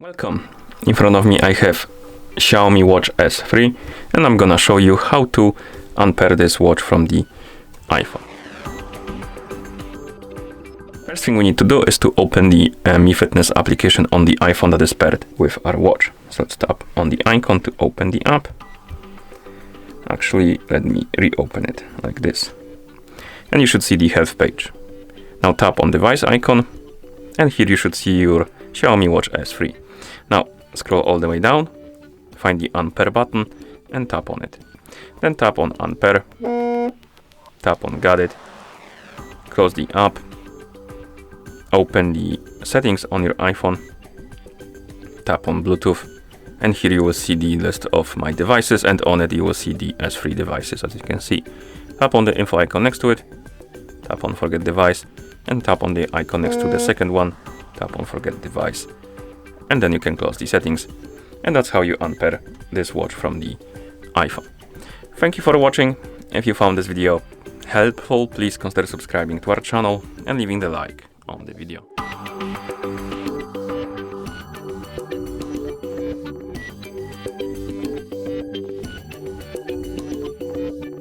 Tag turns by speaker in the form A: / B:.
A: Welcome. In front of me I have Xiaomi Watch S3 and I'm gonna show you how to unpair this watch from the iPhone. First thing we need to do is to open the Mi Fitness application on the iPhone that is paired with our watch. So let's tap on the icon to open the app. Actually, let me reopen it like this. And you should see the health page. Now tap on device icon and here you should see your Xiaomi Watch S3. Now scroll all the way down, find the unpair button and tap on it. Then tap on unpair, tap on got it, close the app, open the settings on your iPhone, tap on Bluetooth, and here you will see the list of my devices, and on it you will see the S3 devices as you can see. Tap on the info icon next to it, tap on forget device, and tap on the icon next to the second one, tap on forget device, and then you can close the settings. And that's how you unpair this watch from the iPhone. Thank you for watching. If you found this video helpful, please consider subscribing to our channel and leaving the like on the video.